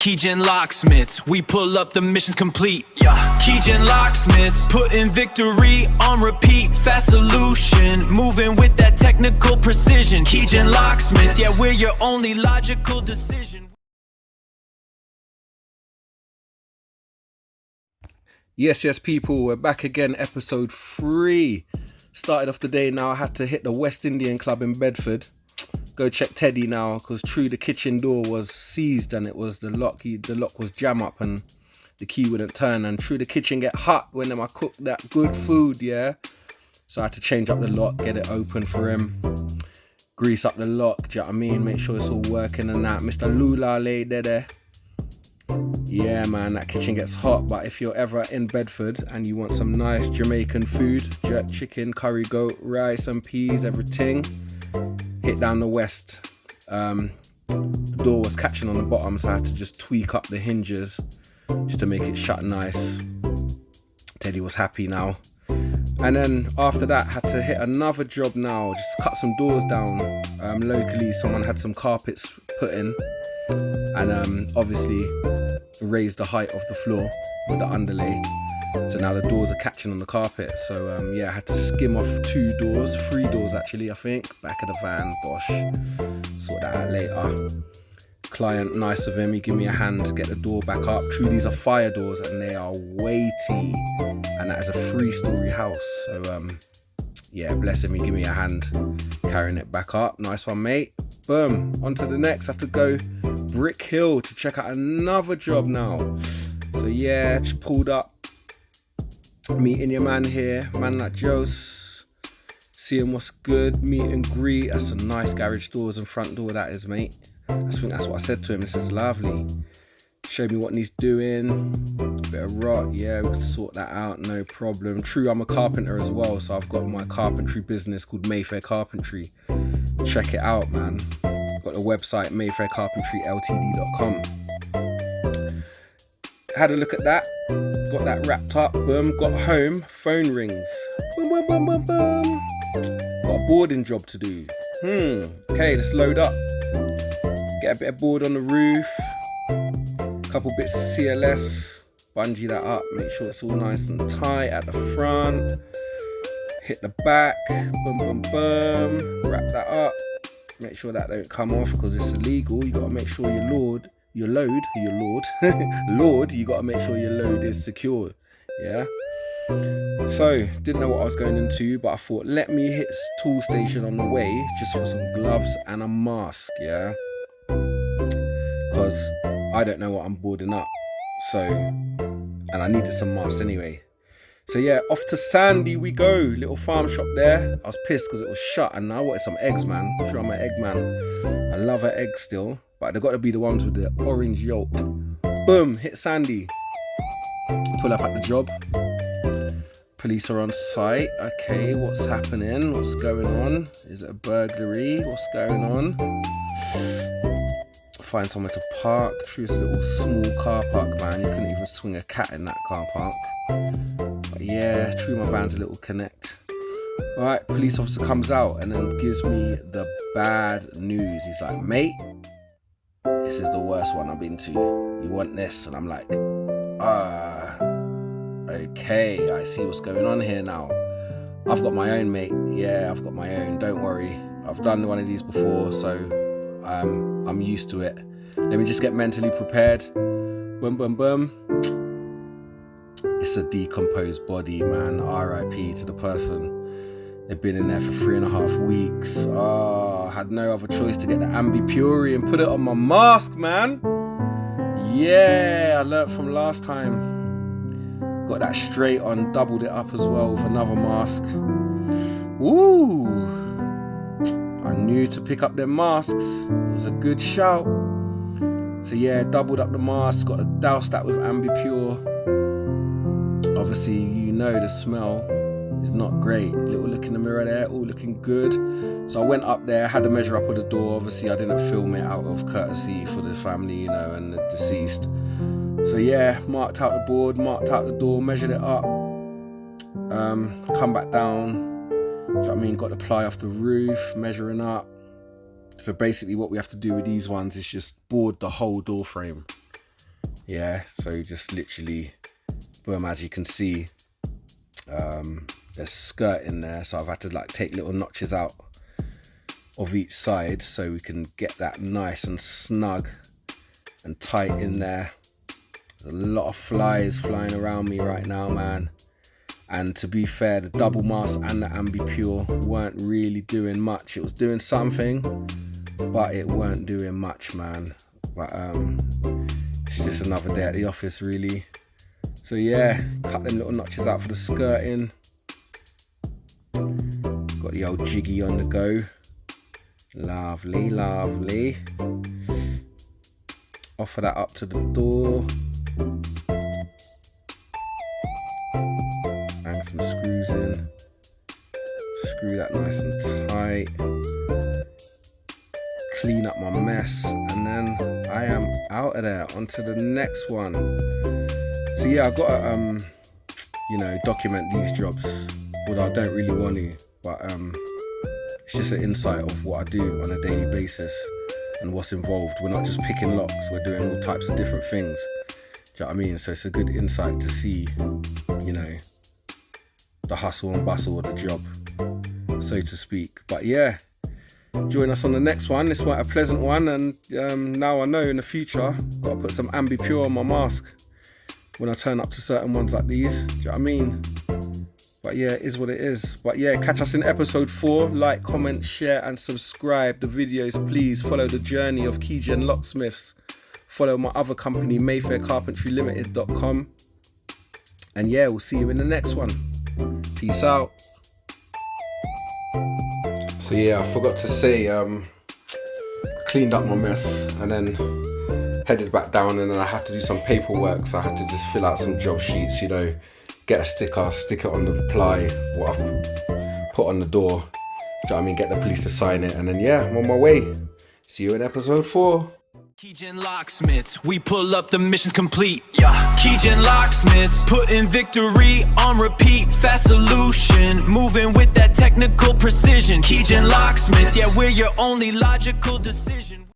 Keygen locksmiths, we pull up, the mission's complete. Keygen locksmiths, putting victory on repeat. Fast solution, moving with that technical precision. Keygen locksmiths, yeah, we're your only logical decision. Yes, people, we're back again, episode 3. Started off the day now, I had to hit the West Indian Club in Bedford. Go check Teddy now, because true, the kitchen door was seized and it was the lock was jam up and the key wouldn't turn. And true, the kitchen get hot when I cook that good food, yeah. So I had to change up the lock, get it open for him, grease up the lock, do you know what I mean? Make sure it's all working and that. Mr. Lula laid there. Yeah, man, that kitchen gets hot. But if you're ever in Bedford and you want some nice Jamaican food, jerk chicken, curry goat, rice and peas, everything, hit down the West. The door was catching on the bottom, so I had to just tweak up the hinges just to make it shut nice. Teddy was happy now. And then after that, had to hit another job now, just cut some doors down. Locally, someone had some carpets put in and obviously raised the height of the floor with the underlay. So now the doors are catching on the carpet. So yeah, I had to skim off 3 doors actually, I think. Back of the van, bosh. Sort that out later. Client, nice of him, he gave me a hand to get the door back up. True, these are fire doors and they are weighty. And that is a 3-story house. So yeah, bless him, he gave me a hand carrying it back up. Nice one, mate. Boom, on to the next. I have to go Brick Hill to check out another job now. So yeah, just pulled up. Meeting your man here, man like Jose, seeing what's good, meet and greet. That's some nice garage doors and front door that is, mate. I think that's what I said to him, this is lovely. Showed me what he's doing, bit of rot, yeah, we can sort that out, no problem. True, I'm a carpenter as well, so I've got my carpentry business called Mayfair Carpentry. Check it out, man. Got the website mayfaircarpentryltd.com. Had a look at that, got that wrapped up, boom, got home, phone rings, boom, boom, boom, boom, boom. Got a boarding job to do. Okay, let's load up. Get a bit of board on the roof, couple bits of CLS, bungee that up, make sure it's all nice and tight at the front. Hit the back, boom, boom, boom, wrap that up. Make sure that don't come off because it's illegal. You gotta make sure Lord, you gotta make sure your load is secure, yeah? So, didn't know what I was going into, but I thought, let me hit tool station on the way, just for some gloves and a mask, yeah? Because I don't know what I'm boarding up, so, and I needed some masks anyway. So yeah, off to Sandy we go, little farm shop there. I was pissed because it was shut and I wanted some eggs, man. Sure, I'm an egg man. I love an egg still, but they've got to be the ones with the orange yolk. Boom, hit Sandy. Pull up at the job. Police are on site. Okay, what's happening? What's going on? Is it a burglary? What's going on? Find somewhere to park. True, it's a little small car park, man. You couldn't even swing a cat in that car park. But yeah, true, my van's a little connect. Alright, police officer comes out and then gives me the bad news. He's like, mate, this is the worst one I've been to. You want this? And I'm like, okay, I see what's going on here now. I've got my own, mate. Yeah, I've got my own. Don't worry. I've done one of these before, so I'm used to it. Let me just get mentally prepared. Boom, boom, boom. It's a decomposed body, man. RIP to the person. They've been in there for 3.5 weeks. I had no other choice to get the Ambi Puri and put it on my mask, man. Yeah, I learnt from last time. Got that straight on, doubled it up as well with another mask. Ooh. I knew to pick up them masks. It was a good shout. So yeah, doubled up the mask, got to douse that with Ambi Pure. Obviously, you know the smell is not great. Little look in the mirror there, all looking good. So I went up there, had to measure up of the door. Obviously, I didn't film it out of courtesy for the family, you know, and the deceased. So yeah, marked out the board, marked out the door, measured it up. Come back down. Do you know what I mean? Got the ply off the roof, measuring up. So basically what we have to do with these ones is just board the whole door frame. Yeah, so just literally, boom, as you can see, there's skirt in there, so I've had to like take little notches out of each side so we can get that nice and snug and tight in there. There's a lot of flies flying around me right now, man. And to be fair, the double mask and the Ambi Pure weren't really doing much. It was doing something, but it weren't doing much, man. But it's just another day at the office, really. So yeah, cut them little notches out for the skirting. Got the old jiggy on the go. Lovely, lovely. Offer that up to the door. Bang some screws in. Screw that nice and tight. Clean up my mess, and then I am out of there onto the next one. So yeah, I've got to document these jobs, although I don't really want to, but it's just an insight of what I do on a daily basis and what's involved. We're not just picking locks, we're doing all types of different things. Do you know what I mean? So it's a good insight to see, the hustle and bustle of the job, so to speak. But yeah, join us on the next one. This was a pleasant one, and now I know in the future got to put some Ambi Pure on my mask when I turn up to certain ones like these. Do you know what I mean? But yeah, it is what it is. But yeah, catch us in episode 4. Like, comment, share and subscribe the videos, please. Follow the journey of Keygen Locksmiths. Follow my other company, MayfairCarpentryLimited.com. And yeah, we'll see you in the next one. Peace out. So yeah, I forgot to say, cleaned up my mess and then headed back down, and then I had to do some paperwork. So I had to just fill out some job sheets, get a sticker, stick it on the ply, what I've put on the door. Do you know what I mean? Get the police to sign it, and then yeah, I'm on my way. See you in episode 4. Keygen Locksmiths, we pull up, the mission's complete. Keygen Locksmiths, putting victory on repeat. Fast solution, moving with that technical precision. Keygen Locksmiths, yeah, we're your only logical decision.